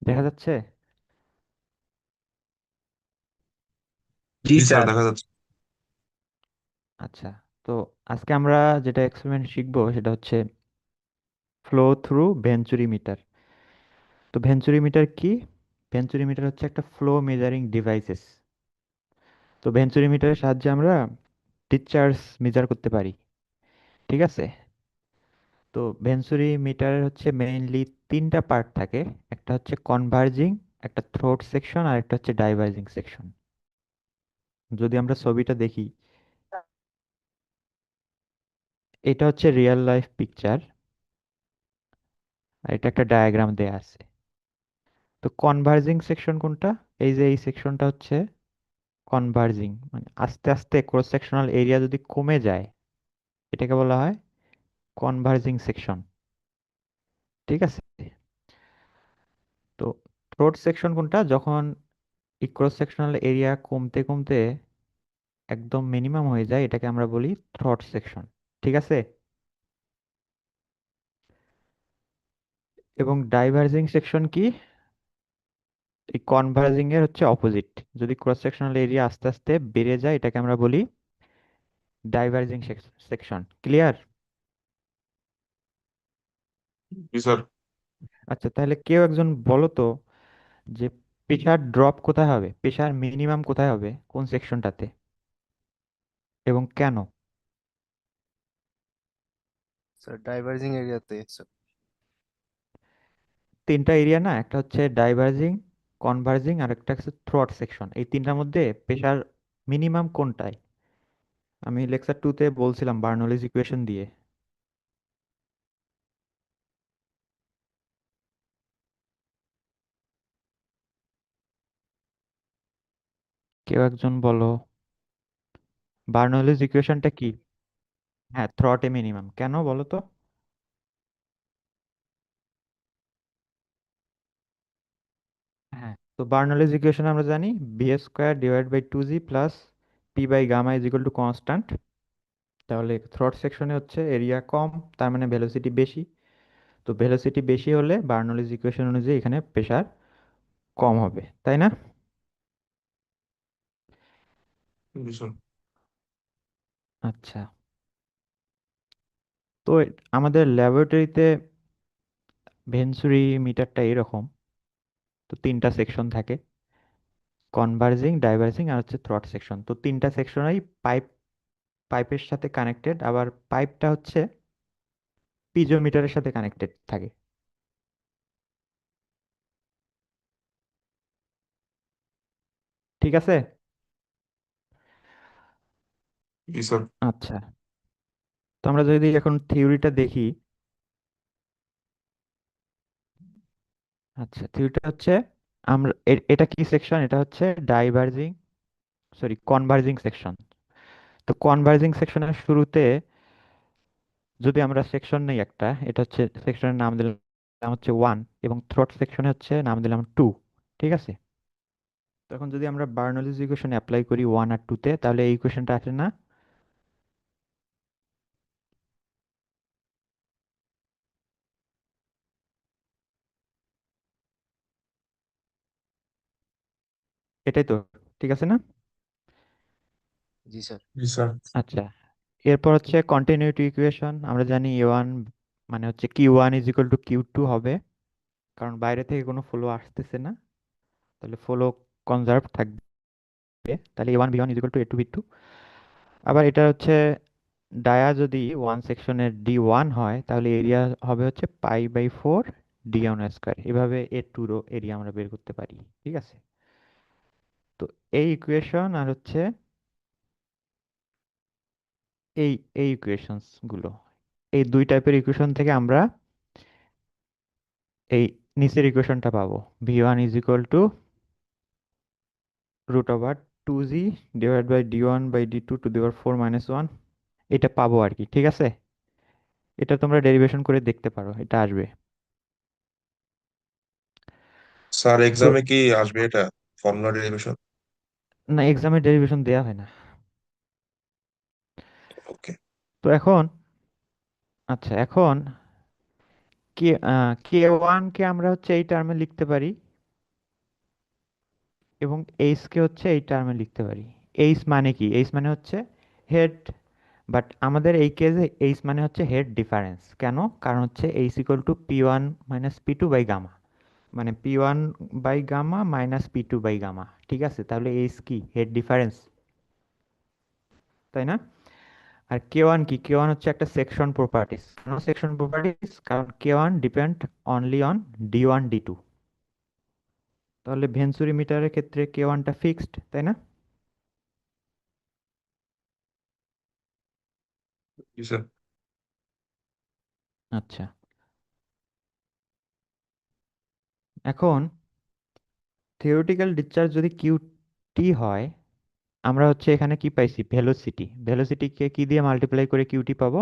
দেখা যাচ্ছে? জি জি sir, sir. দেখা যাচ্ছে। আচ্ছা, তো আজকে আমরা যেটা এক্সপেরিমেন্ট শিখবো সেটা হচ্ছে ফ্লো থ্রু ভেঞ্চুরিমিটার। তো ভেঞ্চুরিমিটার কি? ভেঞ্চুরিমিটার হচ্ছে একটা ফ্লো মেজারিং ডিভাইসেস। তো ভেঞ্চুরিমিটারের সাহায্যে আমরা ডিসচার্জ মেজার করতে পারি। ঠিক আছে? তো ভেঞ্চুরিমিটারের হচ্ছে মেইনলি তিনটা পার্ট থাকে। একটা হচ্ছে কনভার্জিং, একটা থ্রোট সেকশন, আর একটা হচ্ছে ডাইভার্জিং সেকশন। যদি আমরা ছবিটা দেখি, এটা হচ্ছে রিয়েল লাইফ পিকচার, আর এটা একটা ডায়াগ্রাম দেয়া আছে। তো কনভার্জিং সেকশন কোনটা? এই যে এই সেকশনটা হচ্ছে কনভার্জিং, মানে আস্তে আস্তে ক্রস সেকশনাল এরিয়া যদি কমে যায়, এটাকে বলা হয় কনভার্জিং সেকশন। ঠিক আছে? তো থ্রোট সেকশন কোনটা? যখন এই ক্রস সেকশনাল এরিয়া কমতে কমতে একদম মিনিমাম হয়ে যায়, এটাকে আমরা বলি থ্রোট সেকশন। ঠিক আছে? এবং ডাইভার্জিং সেকশন কি? এই কনভার্জিং এর হচ্ছে অপোজিট। যদি ক্রস সেকশনাল এরিয়া আস্তে আস্তে বেড়ে যায়, এটাকে আমরা বলি ডাইভার্জিং সেকশন। ক্লিয়ার? জি স্যার। আচ্ছা, তাহলে কেউ একজন বলো তো যে প্রেসার ড্রপ কোথায় হবে, প্রেসার মিনিমাম কোথায় হবে, কোন সেকশনটাতে এবং কেন? স্যার ডাইভার্জিং এরিয়াতে স্যার। তিনটা এরিয়া না, একটা হচ্ছে ডাইভার্জিং, কনভার্জিং, আর একটা হচ্ছে থ্রট সেকশন। এই তিনটার মধ্যে প্রেসার মিনিমাম কোনটায়? আমি লেকচার 2 তে বলছিলাম বার্নৌলিজ ইকুয়েশন দিয়ে। কেউ একজন বলো বার্নৌলিজ ইকুয়েশনটা কি? হ্যাঁ, থ্রটে মিনিমাম কেন বলো তো? হ্যাঁ, তো বার্নৌলিজ ইকুয়েশন আমরা জানি v square divide by 2g plus p by gamma is equal to constant. তাহলে থ্রট সেকশনে হচ্ছে এরিয়া কম, তার মানে ভেলোসিটি বেশি। তো ভেলোসিটি বেশি হলে বার্নৌলিজ ইকুয়েশন অনুযায়ী এখানে প্রেসার কম হবে, তাই না? জি স্যার। আচ্ছা, তো আমাদের ল্যাবরেটরিতে ভেঞ্চুরি মিটারটা এরকম। তো তিনটা সেকশন থাকে, কনভার্জিং, ডাইভার্জিং, আর হচ্ছে থ্রট সেকশন। তো তিনটা সেকশনই পাইপ, পাইপের সাথে কানেক্টেড, আবার পাইপটা হচ্ছে পিজোমিটারের সাথে কানেক্টেড থাকে। ঠিক আছে? জি স্যার। আচ্ছা, তো আমরা যদি এখন থিওরিটা দেখি। আচ্ছা, থিওরিটা হচ্ছে আমরা এটা কি সেকশন? এটা হচ্ছে ডাইভার্জিং, সরি কনভার্জিং সেকশন। তো কনভার্জিং সেকশনের শুরুতে যদি আমরা সেকশন নেই একটা, এটা হচ্ছে সেকশনের নাম দিলাম হচ্ছে 1, এবং থ্রোট সেকশনে হচ্ছে নাম দিলাম 2। ঠিক আছে? তখন যদি আমরা বার্নৌলিজ ইকুয়েশন অ্যাপ্লাই করি 1 আর 2 তে, তাহলে এই ইকুয়েশনটা আসে না? এটাই তো, ঠিক আছে না? জি স্যার। জি স্যার। আচ্ছা, এরপর হচ্ছে কন্টিনিউটি ইকুয়েশন। আমরা জানি A1 মানে হচ্ছে Q1 is equal two Q2 হবে, কারণ বাইরে থেকে কোনো ফ্লো আসতেছে না। তাহলে ফ্লো কনজার্ভ থাকবে। তাহলে A1 B1 is equal two A2 B2। আবার এটা হচ্ছে ডায়া যদি ওয়ান সেকশনের D1 হয়, তাহলে এরিয়া হবে হচ্ছে π/4 D1 স্কয়ার। এভাবে A2রও এরিয়া আমরা বের করতে পারি। ঠিক আছে? তো এই ইকুয়েশন আর হচ্ছে এই এই ইকুয়েশনস গুলো, এই দুই টাইপের ইকুয়েশন থেকে আমরা এই নিচের ইকুয়েশনটা পাবো। V1 is equal to √2g divide by D1/D2⁴ - 1। এটা পাবো আর কি। ঠিক আছে? এটা তোমরা ডেরিভেশন করে দেখতে পারো, এটা আসবে। স্যার তো এক্সামে কি আসবে এটা, ফর্মুলা ডেরিভেশন? না, এক্সামে ডেরিভেশন দেওয়া হয় না। ওকে। তো এখন, আচ্ছা এখন কে, K1 কে আমরা হচ্ছে এই টার্মে লিখতে পারি এবং এইচ কে হচ্ছে এই টার্মে লিখতে পারি। এইচ মানে কি? এইচ মানে হচ্ছে হেড, বাট আমাদের এই কেসে এইচ মানে হচ্ছে হেড ডিফারেন্স। কেন? কারণ হচ্ছে H equal to P 1 minus P 2 by gamma, মানে P 1 by gamma minus P 2 by gamma. ঠিক আছে, তাহলে এইচ কি? হেড ডিফারেন্স, তাই না? আর কে 1 কি? কে 1 হচ্ছে একটা সেকশন প্রপার্টিস। কেন সেকশন প্রপার্টিস? কারণ কে 1 depend only on D 1 D 2। তাহলে ভেঞ্চুরি মিটারের ক্ষেত্রে কে 1টা ফিক্সড, তাই না? জি স্যার। আচ্ছা, এখন থিওরিটিক্যাল ডিসচার্জ যদি কিউটি হয়, আমরা হচ্ছে এখানে কি পাইছি? ভেলোসিটি। ভেলোসিটিকে কি দিয়ে মাল্টিপ্লাই করে কিউটি পাবো?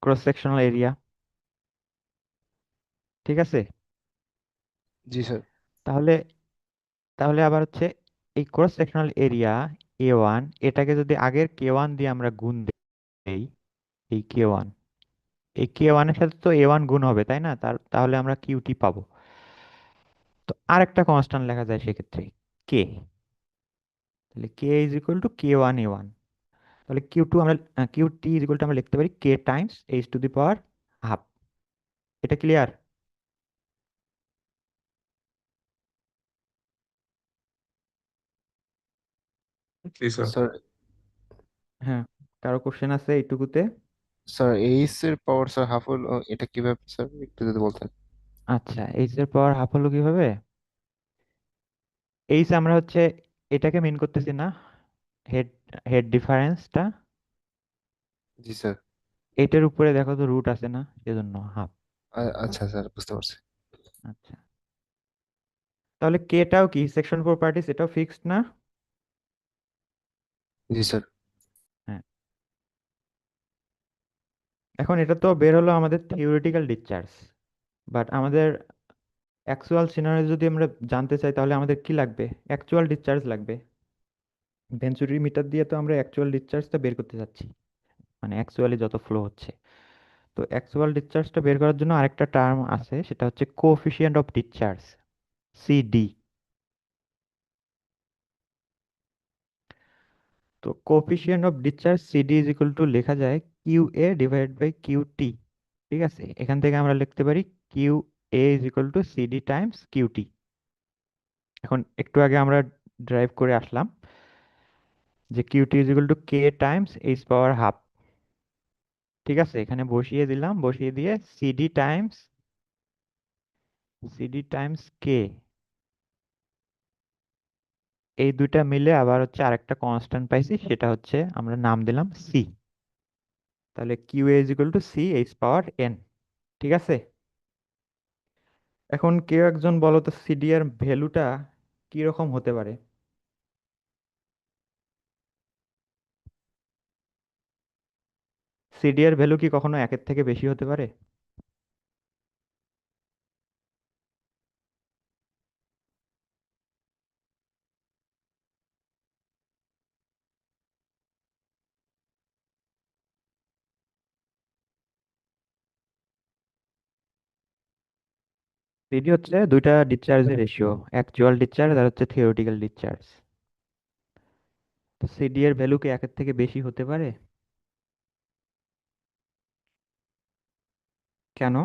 Cross sectional area. ঠিক আছে, জি স্যার। তাহলে তাহলে আবার হচ্ছে এই ক্রস সেকশনাল এরিয়া A1, এটাকে যদি আগের কে 1 দিয়ে আমরা গুণ দেই, এই কে 1, এই কে 1 এর সাথে তো A1 গুণ হবে, তাই না? তাহলে আমরা কিউটি পাবো। তো আরেকটা কনস্ট্যান্ট লেখা যায় সেক্ষেত্রে, কে। তাহলে K is equal to K 1 A1। তাহলে কিউ 2 আমরা, কিউটি ইজ ইকুয়াল টু আমরা লিখতে পারি কে টাইমস H⁻²। এটা ক্লিয়ার? জি স্যার। স্যার, হ্যাঁ, কারো কোশ্চেন আছে এইটুকুতে? স্যার এইচ এর পাওয়ার স্যার হাফ হল, এটা কিভাবে স্যার একটু যদি বলতেন। আচ্ছা, এইচ এর পাওয়ার হাফ হলো কিভাবে? এইচ আমরা হচ্ছে এটাকে মিন করতেছি না, হেড হেড ডিফারেন্সটা। জি স্যার। এটার উপরে দেখো তো রুট আছে না, সেজন্য হাফ। আচ্ছা স্যার, বুঝতে পারছি। আচ্ছা, তাহলে কেটাও কি সেকশন প্রপার্টিস, এটাও ফিক্সড না? জি স্যার। হ্যাঁ, এখন এটা তো বের হলো আমাদের থিওরিটিক্যাল ডিসচার্জ, বাট আমাদের অ্যাকচুয়াল সিনারি যদি আমরা জানতে চাই তাহলে আমাদের কি লাগবে? অ্যাকচুয়াল ডিসচার্জ লাগবে। ভেঞ্চুরি মিটার দিয়ে তো আমরা অ্যাকচুয়াল ডিসচার্জটা বের করতে চাচ্ছি, মানে অ্যাকচুয়ালি যত ফ্লো হচ্ছে। তো অ্যাকচুয়াল ডিসচার্জটা বের করার জন্য আরেকটা টার্ম আছে, সেটা হচ্ছে কোএফিসিয়েন্ট অফ ডিসচার্জ, সিডি। তো coefficient of discharge CD is equal to লেখা যায় Q A divide by Q T. ঠিক আছে, এখান থেকে আমরা লিখতে পারি Q A is equal to CD times QT. এখন একটু আগে আমরা ড্রাইভ করে আসলাম যে QT is equal to K times H⁻²। ঠিক আছে, এখানে বসিয়ে দিলাম, বসিয়ে দিয়ে সিডি টাইমস কে, এই দুইটা মিলে আবার হচ্ছে আরেকটা কনস্ট্যান্ট পাইছি, সেটা হচ্ছে আমরা নাম দিলাম সি। তাহলে Q A is equal to C/n। ঠিক আছে, এখন কেউ একজন বলো তো সিডি এর ভ্যালুটা কি রকম হতে পারে? সিডি এর ভ্যালু কি কখনো 1-এর থেকে বেশি হতে পারে? সিডি হচ্ছে দুইটা ডিসচার্জের রেশিও, অ্যাকচুয়াল ডিসচার্জ আর হচ্ছে থিওরিটিক্যাল ডিসচার্জ। তো সিডি এর ভ্যালু কি 1-এর থেকে বেশি হতে পারে? কেন?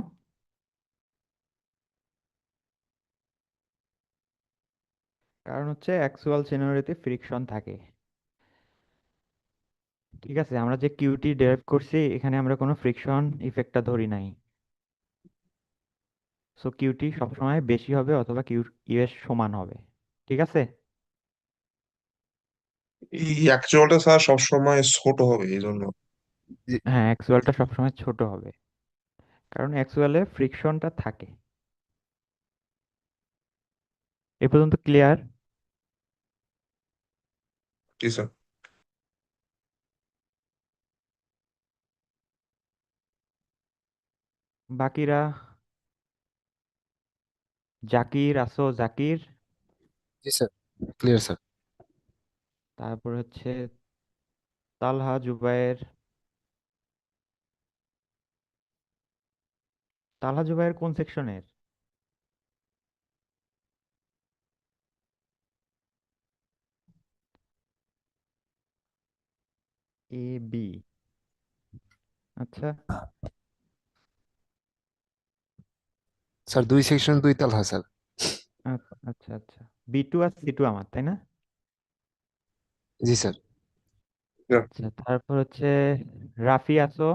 কারণ হচ্ছে অ্যাকচুয়াল সিনারিওতে ফ্রিকশন থাকে। ঠিক আছে, আমরা যে কিউটি ডেরাইভ করছি এখানে আমরা কোনো ফ্রিকশন ইফেক্টটা ধরি নাই। সো কিউটি সবসময় বেশি হবে অথবা কিউ এর সমান হবে। ঠিক আছে, এই অ্যাকচুয়ালটা স্যার সবসময় ছোট হবে এই জন্য। জি হ্যাঁ, অ্যাকচুয়ালটা সবসময় ছোট হবে, কারণ অ্যাকচুয়ালে ফ্রিকশনটা থাকে। এ পর্যন্ত ক্লিয়ার? জি স্যার। বাকিরা, জাকির আসো, জাকির। জি স্যার, ক্লিয়ার স্যার। তারপর হচ্ছে তালহা, জুবায়ের। তালহা জুবায়ের কোন সেকশনের? A B. আচ্ছা। স্যার 2 সেকশন 2 তলা স্যার। আচ্ছা আচ্ছা আচ্ছা। B2 আর C2 আমার, তাই না? জি স্যার। আচ্ছা, তারপর হচ্ছে রাফি আসো।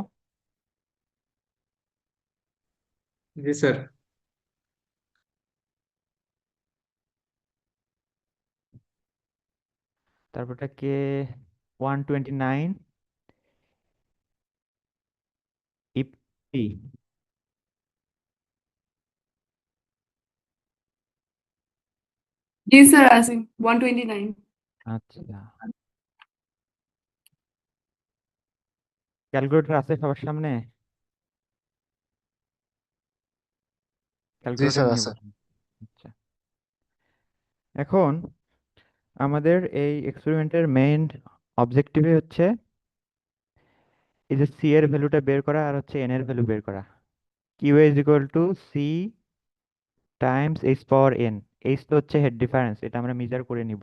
জি স্যার। তারপরটা কে 129 ইপি। जी सर आसिम 129। আচ্ছা, ক্যালকুলেটর আছে সবার সামনে? জি ক্যালকুলেটর স্যার নিয়ে আছে। বসুন। আচ্ছা, এখন আমাদের এই এক্সপেরিমেন্টের মেইন অবজেক্টিভই হচ্ছে এই যে সি এর ভ্যালুটা বের করা আর হচ্ছে এন এর ভ্যালু বের করা। Q is equal to C times H power N. H তো হচ্ছে হেড ডিফারেন্স, এটা আমরা মেজার করে নিব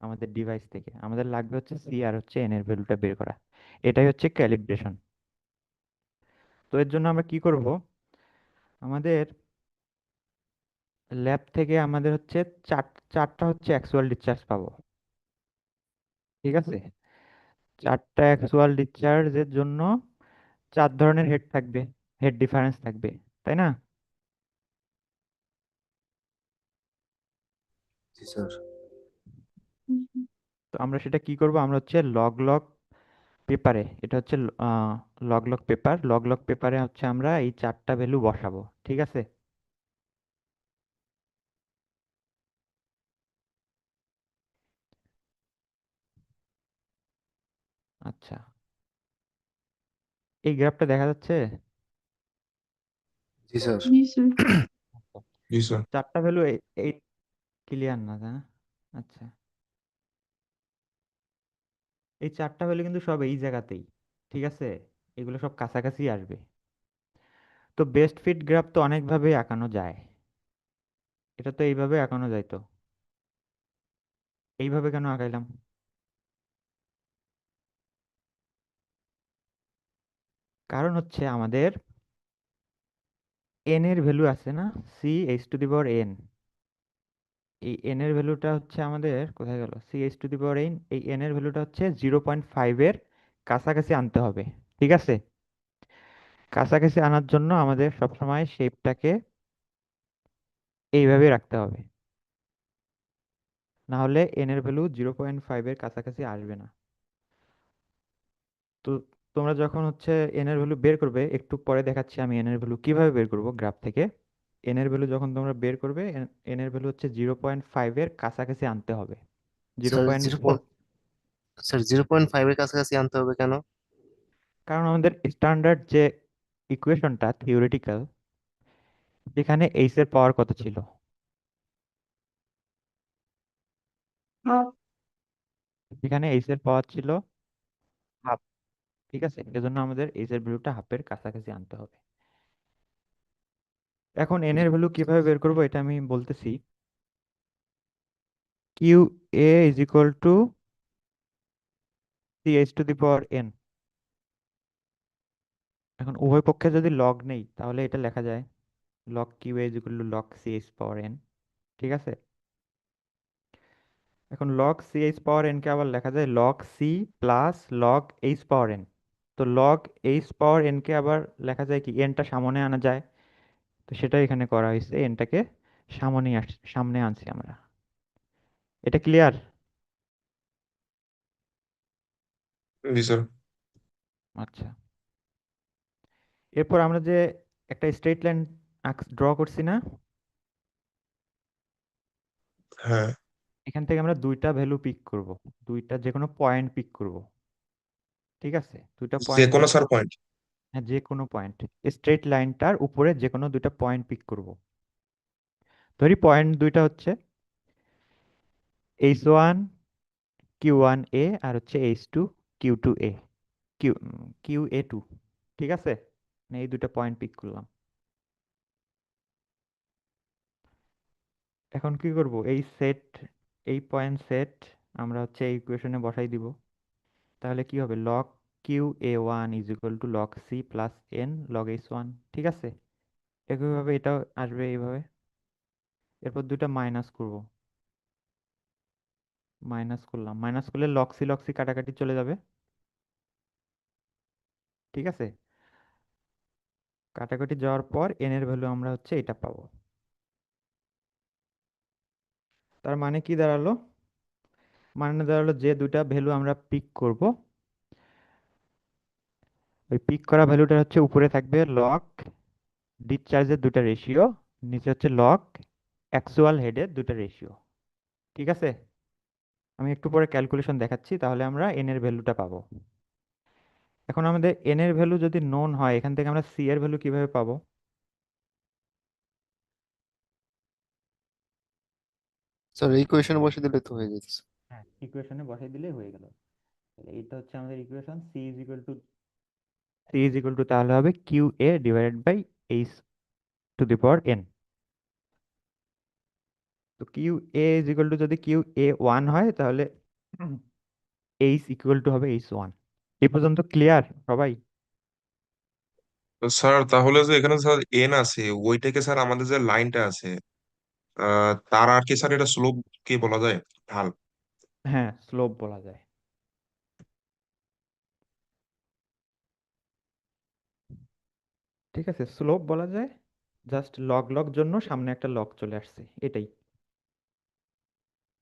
আমাদের ডিভাইস থেকে। আমাদের লাগবে হচ্ছে সি আর হচ্ছে এন এর ভ্যালুটা বের করা। এটাই হচ্ছে ক্যালিব্রেশন। তো এর জন্য আমরা কি করব, আমাদের ল্যাব থেকে আমাদের হচ্ছে চারটা হচ্ছে অ্যাকচুয়াল ডিসচার্জ পাবো। ঠিক আছে, চারটা অ্যাকচুয়াল ডিসচার্জের জন্য 4 ধরনের হেড থাকবে, হেড ডিফারেন্স থাকবে, তাই না? জি স্যার। তো আমরা সেটা কি করব, আমরা হচ্ছে লগ লগ পেপারে, এটা হচ্ছে log log paper, log log পেপারে হচ্ছে আমরা এই চারটা ভ্যালু বসাবো। ঠিক আছে। আচ্ছা, এই গ্রাফটা দেখা যাচ্ছে? জি স্যার। जी सर। আচ্ছা, জি স্যার। চারটা ভ্যালু এই ক্লিয়ার না, তাই না? আচ্ছা, এই চারটা ভ্যালু কিন্তু সব এই জায়গাতেই। ঠিক আছে, এগুলো সব কাছাকাছি আসবে। তো বেস্ট ফিট গ্রাফ তো অনেকভাবে আঁকানো যায়। এটা তো এইভাবে আঁকানো যায় তো। এইভাবে কেন আঁকাইলাম? কারণ হচ্ছে আমাদের এন এর ভ্যালু আছে না, C H to the power N. এই এন এর ভ্যালুটা হচ্ছে আমাদের কোথায় গেল, C H to the power N, এই এন এর ভ্যালুটা হচ্ছে 0.5-এর কাছাকাছি আনতে হবে। ঠিক আছে, কাছাকাছি আনার জন্য আমাদের সবসময় শেপটাকে এইভাবে রাখতে হবে, না হলে এন এর ভ্যালু 0.5-এর কাছাকাছি আসবে না। তো তোমরা যখন হচ্ছে এন এর ভ্যালু বের করবে, একটু পরে দেখাচ্ছি আমি এন এর ভ্যালু কিভাবে বের করব গ্রাফ থেকে। এন এর ভ্যালু যখন তোমরা বের করবে, এন এর ভ্যালু হচ্ছে 0.5-এর কাছাকাছি আনতে হবে। Zero sir point zero four sir 0.5-এর কাছাকাছি আনতে হবে কেন? কারণ আমাদের স্ট্যান্ডার্ড যে ইকুয়েশনটা থিওরিটিক্যাল, যেখানে এইচ এর পাওয়ার কত ছিল, हाँ। যেখানে এইচ এর পাওয়ার ছিল হাফ। ঠিক আছে, এজন্য আমাদের এইচ এর ভ্যালুটা হাফের কাছাকাছি আনতে হবে। এখন এন এর ভ্যালু কিভাবে বের করব এটা আমি বলতেছি। Q A is equal to C H to the power N. এখন উভয় পক্ষে যদি লগ নেই তাহলে এটা লেখা যায় log Q A is equal to log C H power N. ঠিক আছে, এখন log C H power N কে আবার লেখা যায় log C plus log H power N. তো লগ এইচ পাওয়ার এন কে আবার লেখা যায় কি, এনটা সামনে আনা যায়, তো সেটা এখানে করা হয়েছে, এনটাকে সামনে আনছি আমরা। এটা ক্লিয়ার? জি স্যার। আচ্ছা, এরপর আমরা যে একটা স্ট্রেট লাইন ড্র করছি না, হ্যাঁ, এখান থেকে আমরা দুইটা ভ্যালু পিক করব, দুইটা যে কোনো পয়েন্ট পিক করব। ঠিক আছে, দুইটা যে পয়েন্ট কোনো পিক, স্যার পয়েন্ট। হ্যাঁ যে কোনো পয়েন্ট, স্ট্রেট লাইনটার উপরে যে কোনো দুইটা পয়েন্ট পিক করব। ধরি পয়েন্ট দুইটা হচ্ছে H1 Q1A আর হচ্ছে H2 Q2A, কিউ QA2। ঠিক আছে, মানে এই দুইটা পয়েন্ট পিক করলাম। এখন কি করব, এই সেট, এই পয়েন্ট সেট আমরা হচ্ছে এই ইকুয়েশনে বসাই দিব। তাহলে কি হবে, log Q A one is equal to log C plus N log H one. ঠিক আছে, একইভাবে এটাও আসবে এইভাবে। এরপর দুইটা মাইনাস করব, মাইনাস করলাম, মাইনাস করলে লগ সি কাটাকাটি চলে যাবে। ঠিক আছে, কাটাকাটি যাওয়ার পর এন এর ভ্যালু আমরা হচ্ছে এটা পাবো। তার মানে কি দাঁড়ালো? মানে দাঁড়ালো যে দুটা ভ্যালু আমরা পিক করব, ওই পিক করা ভ্যালুটা হচ্ছে উপরে থাকবে লগ ডিসচার্জের দুটা রেশিও, নিচে হচ্ছে লগ অ্যাকচুয়াল হেডের দুটা রেশিও। ঠিক আছে, আমি একটু পরে ক্যালকুলেশন দেখাচ্ছি, তাহলে আমরা এন এর ভ্যালুটা পাবো। এখন আমাদের এন এর ভ্যালু যদি নোন হয়, এখান থেকে আমরা সি এর ভ্যালু কিভাবে পাবো? স্যার এই কোয়েশনে বসে দিলে তো হয়ে যেত। হ্যাঁ, ইকুয়েশনে বসাই দিলেই হয়ে গেল। তাহলে এইটা হচ্ছে আমাদের equation, C is equal to তাহলে হবে Q A divided by H to the power N. তো Q A is equal to, যদি কিউ এ ওয়ান হয় তাহলে এইচ ইকুয়াল টু হবে এইচ ওয়ান। এই পর্যন্ত ক্লিয়ার সবাই? তো স্যার তাহলে যে এখানে স্যার এন আছে, ওইটাকে স্যার আমাদের যে লাইনটা আছে তার আর কি স্যার এটা স্লোপ কি বলা যায়, ঢাল? হ্যাঁ, স্লোপ বলা যায়। ঠিক আছে, স্লোপ বলা যায়। জাস্ট লগ লগ জন্য সামনে একটা লগ চলে আসছে, এটাই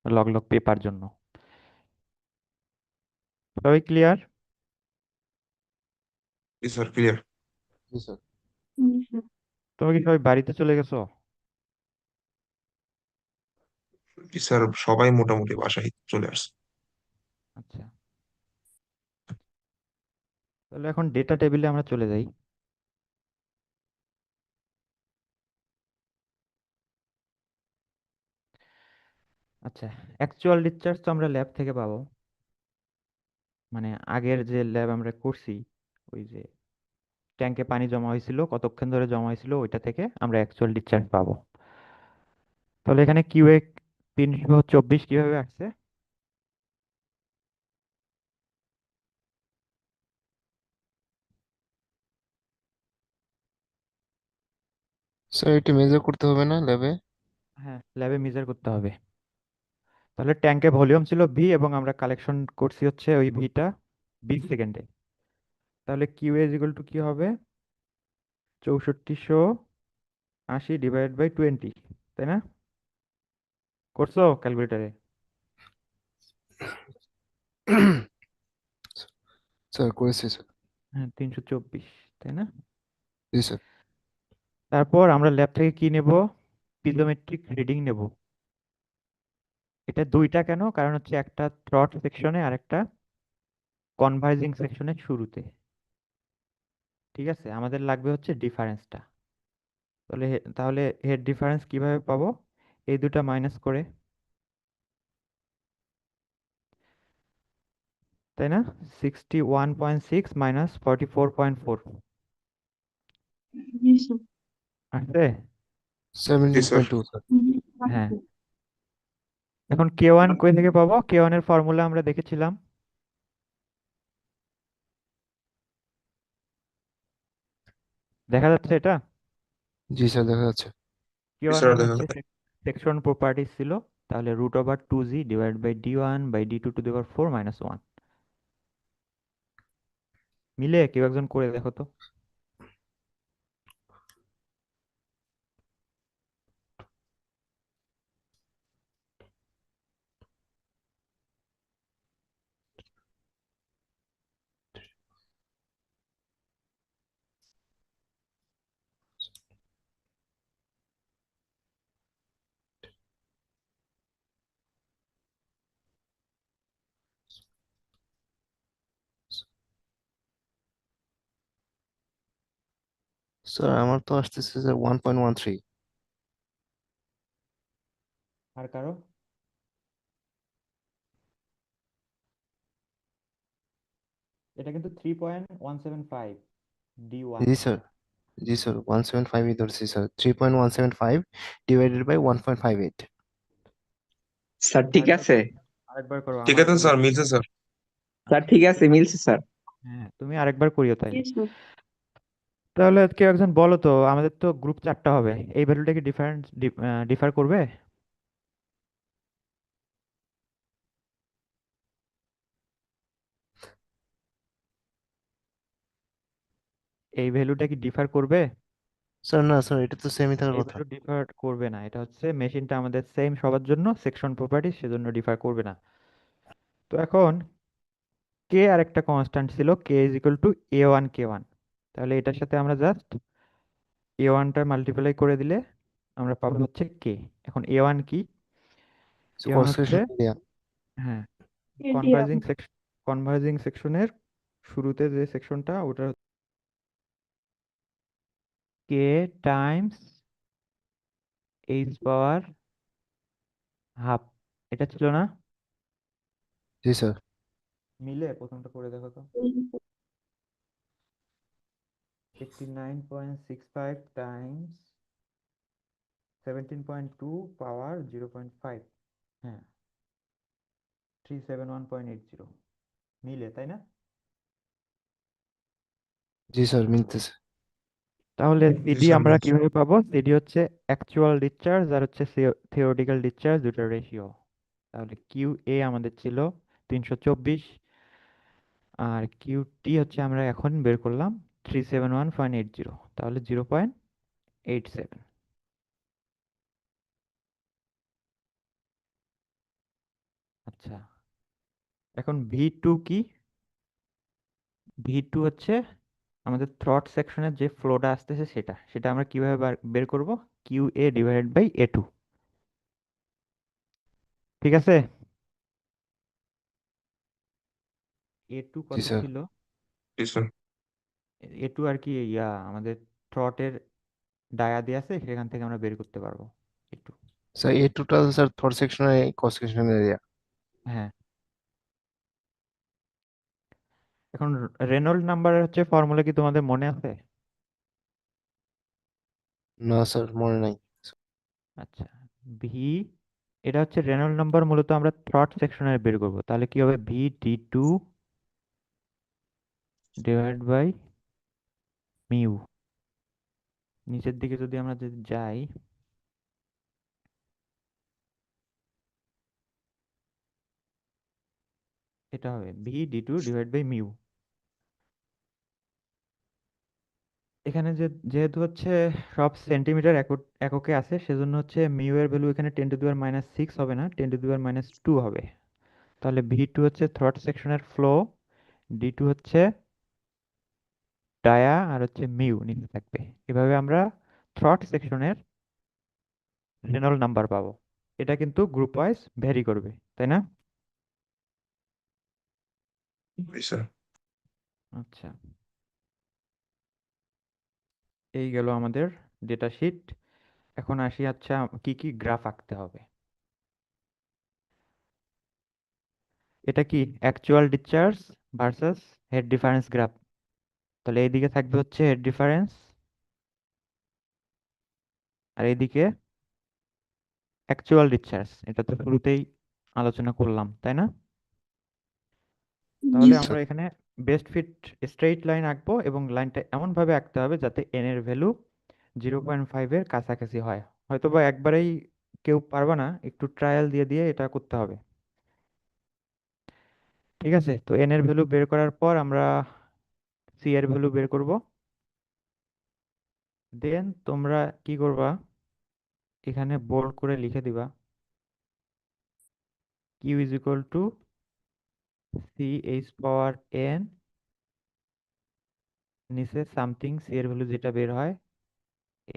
লগ লগ পেপার জন্য। সবাই ক্লিয়ার? জি স্যার, ক্লিয়ার। জি স্যার। তোমরা কি সবাই বাড়িতে চলে গেছো? জি স্যার, সবাই মোটামুটি বাসায় চলে আসছে। আচ্ছা, তাহলে এখন ডেটা টেবিলে আমরা চলে যাই। আচ্ছা, অ্যাকচুয়াল ডিসচার্জ তো আমরা ল্যাব থেকে পাবো, মানে আগের যে ল্যাব আমরা করছি, ওই যে ট্যাঙ্কে পানি জমা হয়েছিল, কতক্ষণ ধরে জমা হয়েছিল, ওইটা থেকে আমরা অ্যাকচুয়াল ডিসচার্জ পাবো। তাহলে এখানে কিউএ 324 কিভাবে আসছে? স্যার এটা মেজার করতে হবে না ল্যাবে? হ্যাঁ, ল্যাবে মেজার করতে হবে। তাহলে ট্যাঙ্কে ভলিউম ছিল ভি এবং আমরা কালেকশন করছি হচ্ছে ওই ভিটা 20 সেকেন্ডে। তাহলে কিউ ইজ ইকুয়াল টু কি হবে? 6480 ডিভাইড বাই 20, তাই না? করছো ক্যালকুলেটারে? স্যার করেছি স্যার। হ্যাঁ, 324, তাই না? জি স্যার। তারপর আমরা ল্যাব থেকে কি নেব? পিজোমেট্রিক রিডিং নেব। এটা দুইটা কেন? কারণ হচ্ছে একটা থ্রট সেকশনে আর একটা কনভার্জিং সেকশনের শুরুতে। ঠিক আছে, আমাদের লাগবে হচ্ছে ডিফারেন্সটা। তাহলে হেড ডিফারেন্স কিভাবে পাবো? এই দুটা মাইনাস করে, তাই না? 61.6 মাইনাস 44.4 আসছে। জি স্যার। 17.2 স্যার। হ্যাঁ, এখন কে ওয়ান কই থেকে পাবো? কে ওয়ান এর ফর্মুলা আমরা দেখেছিলাম, দেখা যাচ্ছে এটা? জি স্যার দেখা যাচ্ছে। কে জি ওয়ান স্যার, মানে দেখা হচ্ছে যাচ্ছে। সেকশন প্রপার্টিস ছিল। তাহলে √2z divide by d1/d2⁴ minus 1। মিলে কেউ একজন করে দেখো তো। স্যার আমার তো আসতেছে স্যার 1.13। আর কারো? এটা কিন্তু 3.175 d1। জি স্যার। জি স্যার 175 ধরছি স্যার, 3.175 ডিভাইডেড বাই 1.58। স্যার ঠিক আরেকবার আছে। করো, আরেকবার করো, ঠিক আমার আছে ভুল স্যার, হয়েছে। মিলছে স্যার। স্যার ঠিক আছে, মিলছে স্যার। হ্যাঁ, তুমি আরেকবার করিও তাইলে। Yes, sir. তাহলে কেউ একজন বলো তো, আমাদের তো গ্রুপ চারটা হবে, এই ভ্যালুটা কি ডিফার করবে? এই ভ্যালুটা কি ডিফার করবে? স্যার না স্যার, এটা তো সেমই থাকার এই কথা। ভ্যালু ডিফার করবে না, এটা হচ্ছে মেশিনটা আমাদের সেম সবার জন্য, সেকশন প্রপার্টি, সেজন্য ডিফার করবে না। তো এখন কে আর একটা কনস্ট্যান্ট ছিল, কে is equal two A1 K1। তাহলে এটার সাথে আমরা জাস্ট A1টা মাল্টিপ্লাই করে দিলে আমরা পাবো হচ্ছে কে। এখন A1 কি? A1 হচ্ছে, কনস্ট্রাকশন এরিয়া। হ্যাঁ, India. কনভার্জিং সেকশনের শুরুতে যে সেকশনটা, ওটা কে টাইমস এইচ পাওয়ার হাফ, এটা ছিল না? জি স্যার। মিলে প্রথমটা করে দেখো তো। 89.65 টাইমস 17.2 পাওয়ার 0.5, হ্যাঁ, 371.80 মিলে, তাই না? জি স্যার, মিলতেছে। তাহলে জি সিডি স্যার আমরা মিলছে। কিভাবে পাবো? সিডি হচ্ছে অ্যাকচুয়াল ডিসচার্জ আর হচ্ছে থিওরিটিক্যাল ডিসচার্জ, দুটার রেশিও। তাহলে কিউ এ আমাদের ছিল 324, আর কিউ টি হচ্ছে আমরা এখন বের করলাম 371.80, তাহলে 0.87। আচ্ছা, এখন ভি টু কি? ভি টু হচ্ছে আমাদের থ্রট সেকশনের যে ফ্লোটা আসতেছে, সেটা সেটা আমরা কিভাবে বের করব? Q A divided by A two. ঠিক আছে? এ টু জি কত স্যার। ছিল? জি স্যার। এ টু আর কি, আমাদের থ্রটের ডায়া দিয়ে আছে, সেখান থেকে আমরা বের করতে পারবো এ টু। স্যার এই টোটাল স্যার থার্ড সেকশনের ক্রস সেকশন এরিয়া। হ্যাঁ, এখন রেনল্ড নাম্বারের হচ্ছে ফর্মুলা কি তোমাদের মনে আছে? না স্যার, মনে নাই। আচ্ছা, ভি, এটা হচ্ছে রেনল্ড নাম্বার, মূলত আমরা থ্রট সেকশনের বের করব। তাহলে কি হবে? V D two divide by mu. নিচের দিকে যদি আমরা যদি যাই, এটা হবে V D two divide by mu. এখানে যেহেতু হচ্ছে সব সেন্টিমিটার এককে আছে, সেজন্য হচ্ছে মিউ এর ভ্যালু এখানে 10⁻⁶ হবে না, 10⁻² হবে। তাহলে ভি টু হচ্ছে থ্রট সেকশনের ফ্লো, ডি টু হচ্ছে ডায়া, আর হচ্ছে মিউ নিচে থাকবে। এভাবে আমরা থ্রট সেকশনের রেনল্ড নাম্বার পাবো। এটা কিন্তু গ্রুপ ওয়াইজ ভ্যারি করবে, তাই না? জি স্যার। আচ্ছা, এই গেল আমাদের ডেটা শিট। এখন আসি, আচ্ছা, কি কি গ্রাফ আঁকতে হবে। এটা কি actual discharge versus head difference graph. তাহলে এইদিকে থাকবে হচ্ছে হেড ডিফারেন্স, আর এইদিকে অ্যাকচুয়াল ডিসচার্জ। এটা তো শুরুতেই আলোচনা করলাম, তাই না? তাহলে জি Yes. আমরা স্যার। এখানে বেস্ট ফিট স্ট্রেইট লাইন আঁকবো, এবং লাইনটা এমন ভাবে আঁকতে হবে যাতে এন এর ভ্যালু 0.5-এর কাছাকাছি হয়। হয়তো বা একবারেই কেউ পারবে না, একটু ট্রায়াল দিয়ে দিয়ে এটা করতে হবে। ঠিক আছে, তো এন এর ভ্যালু বের করার পর আমরা সি এর ভ্যালু বের করব। দেন তোমরা কি করবা, এখানে বোল্ড করে লিখে দিবা Q is equal to C H power N, নিচে সামথিং, সি এর ভ্যালু যেটা বের হয়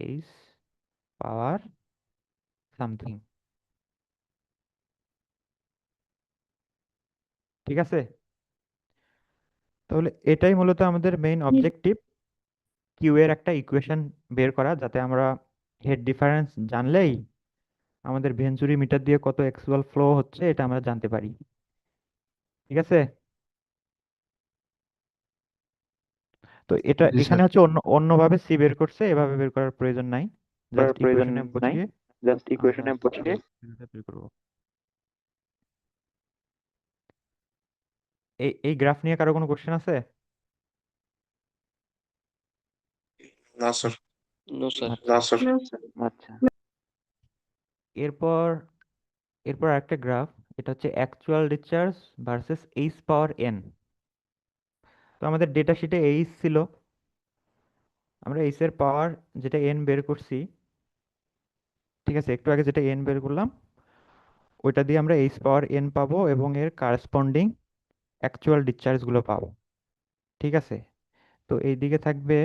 এইচ পাওয়ার সামথিং। ঠিক আছে, তাহলে এটাই মূলত আমাদের মেইন Yes. অবজেক্টিভ, কিউ এর একটা ইকুয়েশন বের করা, যাতে আমরা হেড ডিফারেন্স জানলেই আমাদের ভেঞ্চুরি মিটার দিয়ে কত অ্যাকচুয়াল ফ্লো হচ্ছে এটা আমরা জানতে পারি। ঠিক আছে, তো এটা জি এখানে স্যার। হচ্ছে অন্যভাবে সি বের করছে, এভাবে বের করার প্রয়োজন নাই, জাস্ট ইকুয়েশনে বসিয়ে আমরা ভ্যালুটা বের করবো। এই গ্রাফ নিয়ে কারো কোনো কোশ্চেন আছে? না স্যার। No sir. না আচ্ছা স্যার। No, sir. আচ্ছা এরপর এরপর আরেকটা গ্রাফ, এটা হচ্ছে actual discharge versus H power N. তো আমাদের ডেটা শিটে এইচ ছিল, আমরা এইচ এর পাওয়ার যেটা এন বের করছি, ঠিক আছে, একটু আগে যেটা এন বের করলাম ওইটা দিয়ে আমরা এইচ পাওয়ার এন পাবো এবং এর কারেসপন্ডিং অ্যাকচুয়াল ডিসচার্জগুলো পাবো, ঠিক আছে। তো এইদিকে থাকবে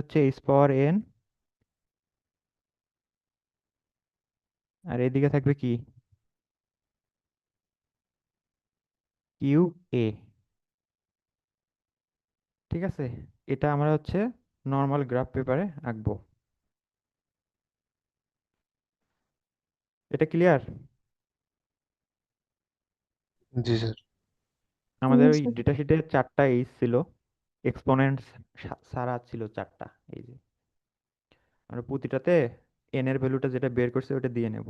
হচ্ছে এইচ পাওয়ার এন, আর এইদিকে থাকবে কি, কিউ এ, ঠিক আছে। এটা আমরা হচ্ছে নর্মাল গ্রাফ পেপারে আঁকবো। এটা ক্লিয়ার? জি স্যার। আমাদের Yes, ওই sir. ডেটা শিটে 4টা এইচ ছিল, এক্সপোনেন্ট সারা ছিল 4টা। এই যে আমরা প্রতিটাতে এন এর ভ্যালুটা যেটা বের করছে ওটা দিয়ে নেব।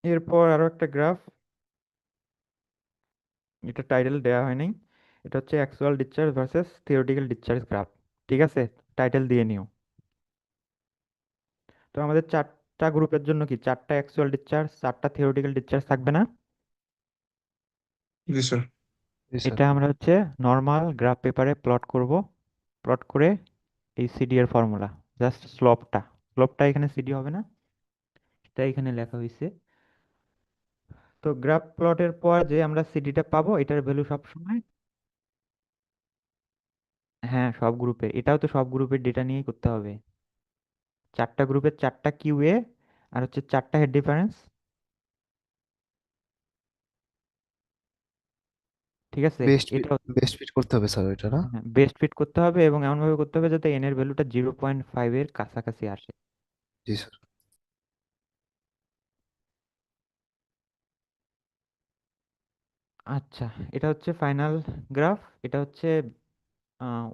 এরপর আরো একটা গ্রাফ, এটা টাইটেল দেওয়া হয় নাই, এটা হচ্ছে actual discharge versus theoretical discharge graph, ঠিক আছে, টাইটেল দিয়ে নিও। তো আমাদের 4টা গ্রুপের জন্য কি 4টা অ্যাকচুয়াল ডিসচার্জ 4টা থিওরিটিক্যাল ডিসচার্জ থাকবে না? জি স্যার। জি স্যার। এটা আমরা হচ্ছে নর্মাল গ্রাফ পেপারে প্লট করব, প্লট করে এই সিডি এর ফর্মুলা, জাস্ট স্লোপটা এখানে সিডি হবে না, এটা এখানে লেখা হয়েছে। তো গ্রাফ প্লটের পর যে আমরা সিডিটা পাবো এটার ভ্যালু সব সময়, হ্যাঁ সব গ্রুপের, এটাও তো সব গ্রুপের ডেটা নিয়েই করতে হবে। 4টা গ্রুপের 4টা কিউএ আর হচ্ছে 4টা হেড ডিফারেন্স, ঠিক আছে। এটা বেস্ট ফিট করতে হবে স্যার ওইটা না? বেস্ট ফিট করতে হবে এবং এমনভাবে করতে হবে যাতে এন এর ভ্যালুটা 0.5 এর কাছাকাছি আসে। জি স্যার। আচ্ছা, এটা হচ্ছে ফাইনাল গ্রাফ। এটা হচ্ছে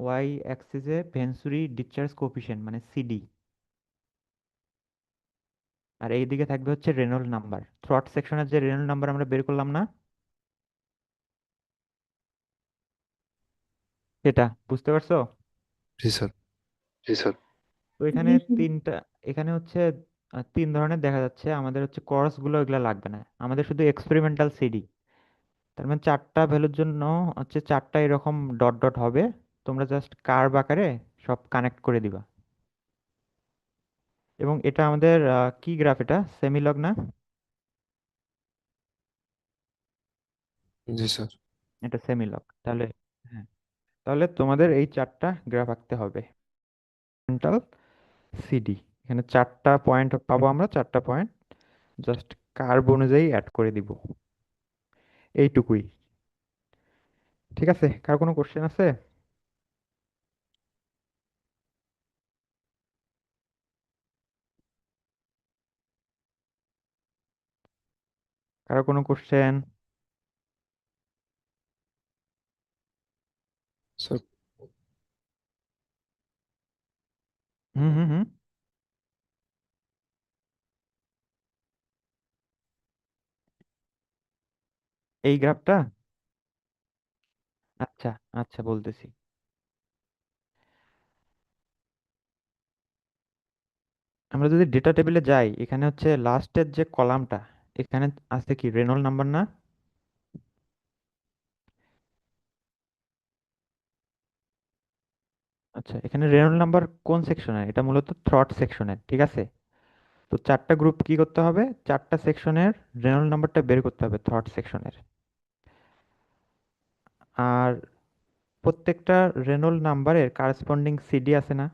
ওয়াই অ্যাক্সিসে ভেন্সুরি ডিসচার্জ কোএফিসিয়েন্ট মানে সিডি, আর এই দিকে থাকবে হচ্ছে রেনল্ড নাম্বার, থ্রট সেকশনের যে রেনল্ড নাম্বার আমরা বের করলাম না, সেটা বুঝতে পারছো? জি স্যার। জি স্যার। তো এখানে Yes, sir. এখানে হচ্ছে 3 ধরনের দেখা যাচ্ছে। আমাদের হচ্ছে কর্স গুলো এগুলো লাগবে না, আমাদের শুধু এক্সপেরিমেন্টাল সিডি। তার মানে 4টা ভ্যালুর জন্য হচ্ছে 4টা এরকম ডট ডট হবে, তোমরা জাস্ট কার্ভ আকারে সব কানেক্ট করে দিবা। এবং এটা আমাদের কি গ্রাফ, এটা সেমিলগ না? জি স্যার। এটা সেমিলগ, তাহলে হ্যাঁ, তাহলে তোমাদের এই 4টা গ্রাফ আঁকতে হবে। মেন্টাল সিডি, এখানে 4টা পয়েন্ট পাবো আমরা, 4টা পয়েন্ট জাস্ট কার্ভ অনুযায়ী অ্যাড করে দিব, এইটুকুই। ঠিক আছে, কার কোনো কোশ্চেন আছে? কারো কোনো কোশ্চেন? স্যার হুম হুম হুম এই গ্রাফটা, আচ্ছা আচ্ছা বলতেছি। আমরা যদি ডেটা টেবিলে যাই, এখানে হচ্ছে লাস্টের যে কলামটা, এখানে আছে কি রেনল্ড নাম্বার না? আচ্ছা, এখানে রেনল্ড নাম্বার কোন সেকশনের? এটা মূলত থ্রট সেকশনের, ঠিক আছে। তো 4টা গ্রুপ কি করতে হবে, 4টা সেকশনের রেনল্ড নাম্বারটা বের করতে হবে থ্রট সেকশনের। আর প্রত্যেকটা রেনল্ড নাম্বারের কারেসপন্ডিং সিডি আছে না?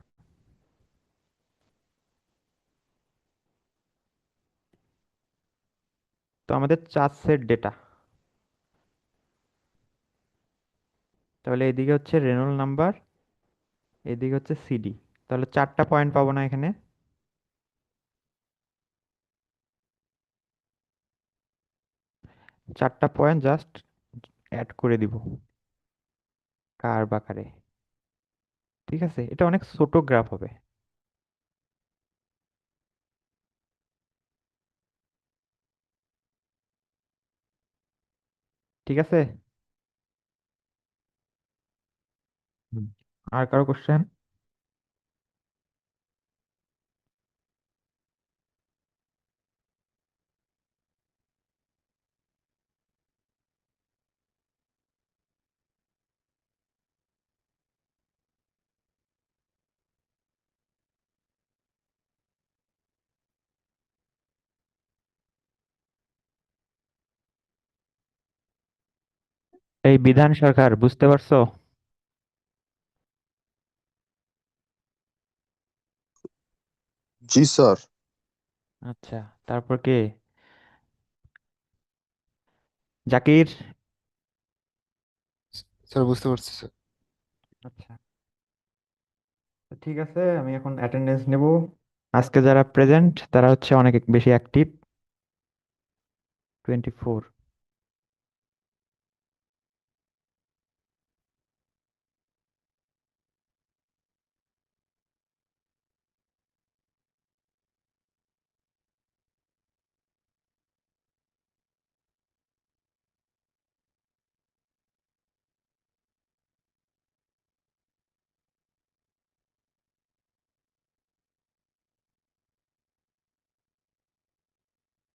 তো আমাদের 4 সেট ডেটা, তাহলে এদিকে হচ্ছে রেনল্ড নাম্বার, এদিকে হচ্ছে সিডি, তাহলে 4টা পয়েন্ট পাবো না এখানে? 4টা পয়েন্ট জাস্ট অ্যাড করে দিব কার্ভ আকারে, ঠিক আছে। এটা অনেক ছোট গ্রাফ হবে। ঠিক আছে। হুম। আর কারো কোশ্চেন? এই বিধান সরকার বুঝতে পারছো? জি স্যার। আচ্ছা, তারপর কে? জাকির। স্যার বুঝতে পারছি স্যার। আচ্ছা, তো ঠিক আছে, আমি এখন অ্যাটেন্ডেন্স নেব। আজকে যারা প্রেজেন্ট তারা হচ্ছে অনেক বেশি অ্যাক্টিভ, 24।